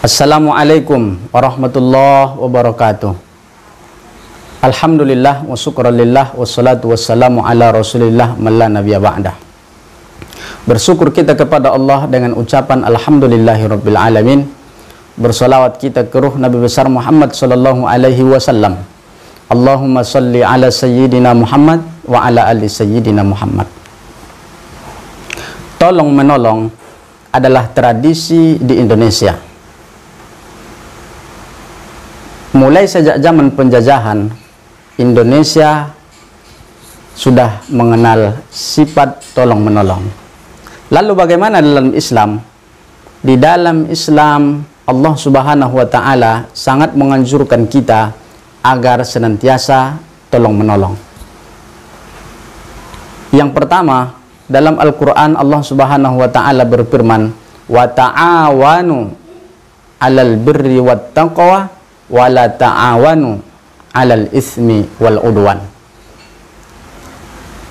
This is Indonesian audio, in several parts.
Assalamualaikum warahmatullahi wabarakatuh. Alhamdulillah wa syukrulillah wassalatu wassalamu ala rasulillah man la nabiyya ba'dah. Bersyukur kita kepada Allah dengan ucapan alhamdulillahirabbil alamin. Bersolawat kita ke ruh Nabi besar Muhammad sallallahu alaihi wasallam. Allahumma salli ala sayyidina Muhammad wa ala ali sayyidina Muhammad. Tolong menolong adalah tradisi di Indonesia. Mulai sejak zaman penjajahan, Indonesia sudah mengenal sifat tolong-menolong. Lalu bagaimana dalam Islam? Di dalam Islam, Allah Subhanahu wa Ta'ala sangat menganjurkan kita agar senantiasa tolong-menolong. Yang pertama, dalam Al-Quran Allah Subhanahu wa Ta'ala berfirman, wa ta'awanu 'alal birri wat taqwa wala ta'awanu 'alal ismi wal udwan.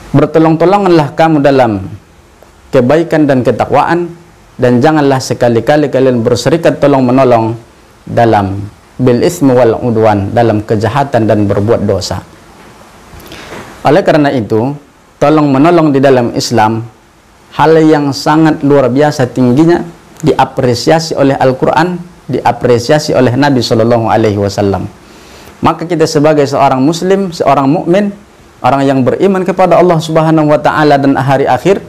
Bertolong-tolonganlah kamu dalam kebaikan dan ketakwaan, dan janganlah sekali-kali kalian berserikat tolong-menolong dalam bil ismi wal udwan, dalam kejahatan dan berbuat dosa. Oleh karena itu, tolong-menolong di dalam Islam hal yang sangat luar biasa tingginya, diapresiasi oleh Al-Quran, diapresiasi oleh Nabi Shallallahu Alaihi Wasallam. Maka kita sebagai seorang Muslim, seorang mukmin, orang yang beriman kepada Allah Subhanahu Wa Taala dan hari akhir,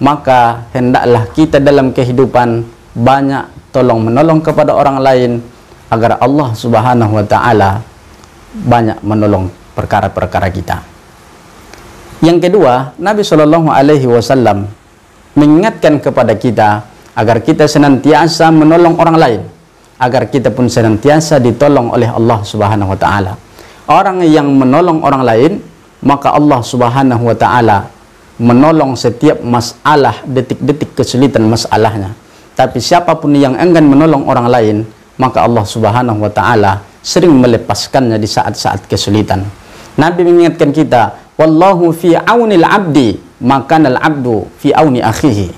maka hendaklah kita dalam kehidupan banyak tolong menolong kepada orang lain agar Allah Subhanahu Wa Taala banyak menolong perkara-perkara kita. Yang kedua, Nabi Shallallahu Alaihi Wasallam mengingatkan kepada kita agar kita senantiasa menolong orang lain, agar kita pun senantiasa ditolong oleh Allah Subhanahu wa Ta'ala. Orang yang menolong orang lain, maka Allah Subhanahu wa Ta'ala menolong setiap masalah, detik-detik kesulitan masalahnya. Tapi siapapun yang enggan menolong orang lain, maka Allah Subhanahu wa Ta'ala sering melepaskannya di saat-saat kesulitan. Nabi mengingatkan kita, wallahu fi aunil abdi makanal abdu fi auni akhihi.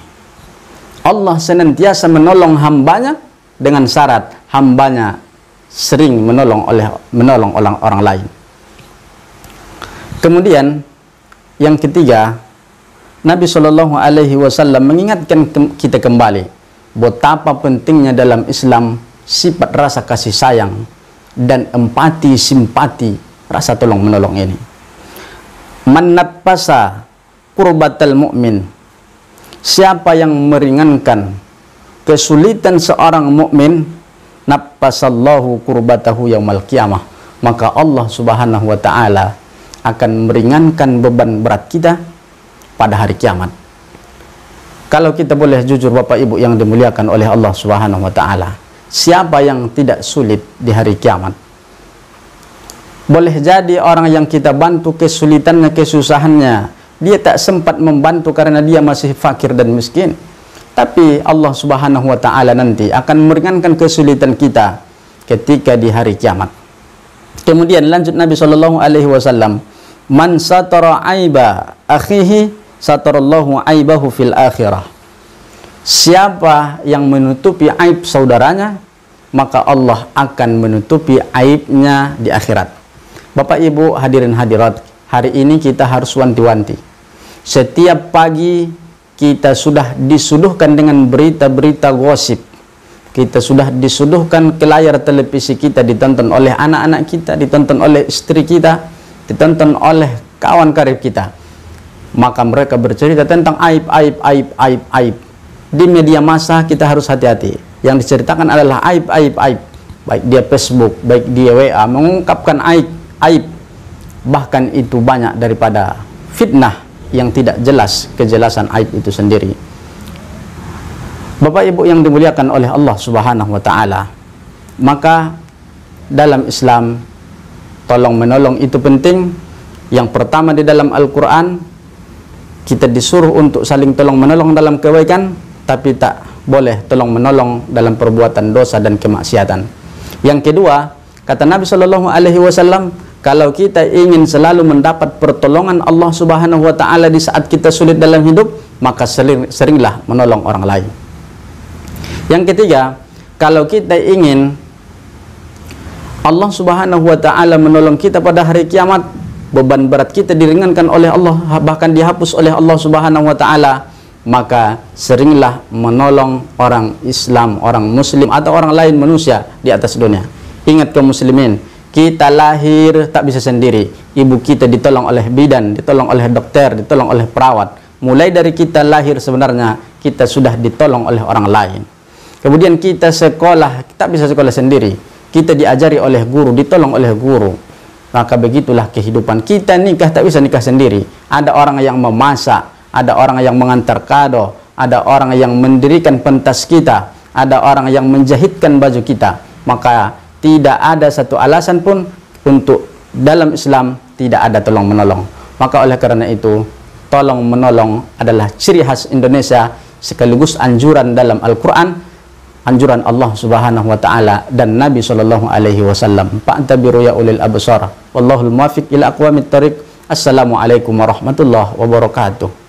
Allah senantiasa menolong hambanya dengan syarat hambanya sering menolong orang lain. Kemudian yang ketiga, Nabi Shallallahu Alaihi Wasallam mengingatkan kita kembali betapa pentingnya dalam Islam sifat rasa kasih sayang dan empati, simpati, rasa tolong menolong ini. Man natpasa kurbatal mu'min, siapa yang meringankan kesulitan seorang mukmin, nappasallahu kurbatahu yaumal qiyamah, maka Allah Subhanahu wa Ta'ala akan meringankan beban berat kita pada hari kiamat. Kalau kita boleh jujur Bapak Ibu yang dimuliakan oleh Allah Subhanahu wa Ta'ala, siapa yang tidak sulit di hari kiamat? Boleh jadi orang yang kita bantu kesulitannya, kesusahannya, dia tak sempat membantu karena dia masih fakir dan miskin. Tapi Allah Subhanahu wa Ta'ala nanti akan meringankan kesulitan kita ketika di hari kiamat. Kemudian lanjut Nabi Shallallahu Alaihi Wasallam, man satara aiba akhihi satarallahu aibahu fil akhirah. Siapa yang menutupi aib saudaranya, maka Allah akan menutupi aibnya di akhirat. Bapak Ibu hadirin hadirat, hari ini kita harus wanti-wanti. Setiap pagi kita sudah disuduhkan dengan berita-berita gosip. Kita sudah disuduhkan ke layar televisi kita, ditonton oleh anak-anak kita, ditonton oleh istri kita, ditonton oleh kawan karib kita. Maka mereka bercerita tentang aib. Di media massa kita harus hati-hati. Yang diceritakan adalah aib. Baik dia Facebook, baik dia WA, mengungkapkan aib. Bahkan itu banyak daripada fitnah yang tidak jelas kejelasan aib itu sendiri. Bapak Ibu yang dimuliakan oleh Allah Subhanahu wa Ta'ala, maka dalam Islam tolong menolong itu penting. Yang pertama, di dalam Al-Quran kita disuruh untuk saling tolong menolong dalam kebaikan, tapi tak boleh tolong menolong dalam perbuatan dosa dan kemaksiatan. Yang kedua, kata Nabi Shallallahu Alaihi Wasallam, kalau kita ingin selalu mendapat pertolongan Allah Subhanahu wa Ta'ala di saat kita sulit dalam hidup, maka seringlah menolong orang lain. Yang ketiga, kalau kita ingin Allah Subhanahu wa taala menolong kita pada hari kiamat, beban berat kita diringankan oleh Allah, bahkan dihapus oleh Allah Subhanahu wa taala, maka seringlah menolong orang Islam, orang Muslim atau orang lain manusia di atas dunia. Ingat kaum muslimin, kita lahir tak bisa sendiri. Ibu kita ditolong oleh bidan, ditolong oleh dokter, ditolong oleh perawat. Mulai dari kita lahir sebenarnya kita sudah ditolong oleh orang lain. Kemudian kita sekolah, tak bisa sekolah sendiri. Kita diajari oleh guru, ditolong oleh guru. Maka begitulah kehidupan. Kita nikah tak bisa nikah sendiri. Ada orang yang memasak, ada orang yang mengantar kado, ada orang yang mendirikan pentas kita, ada orang yang menjahitkan baju kita. Maka tidak ada satu alasan pun untuk dalam Islam tidak ada tolong menolong. Maka oleh karena itu, tolong menolong adalah ciri khas Indonesia, sekaligus anjuran dalam Al-Quran, anjuran Allah Subhanahu wa taala dan Nabi sallallahu alaihi wasallam. Fa'tabiru ya ulil absar. Wallahul muwaffiq ila aqwamit thariq. Assalamualaikum warahmatullahi wabarakatuh.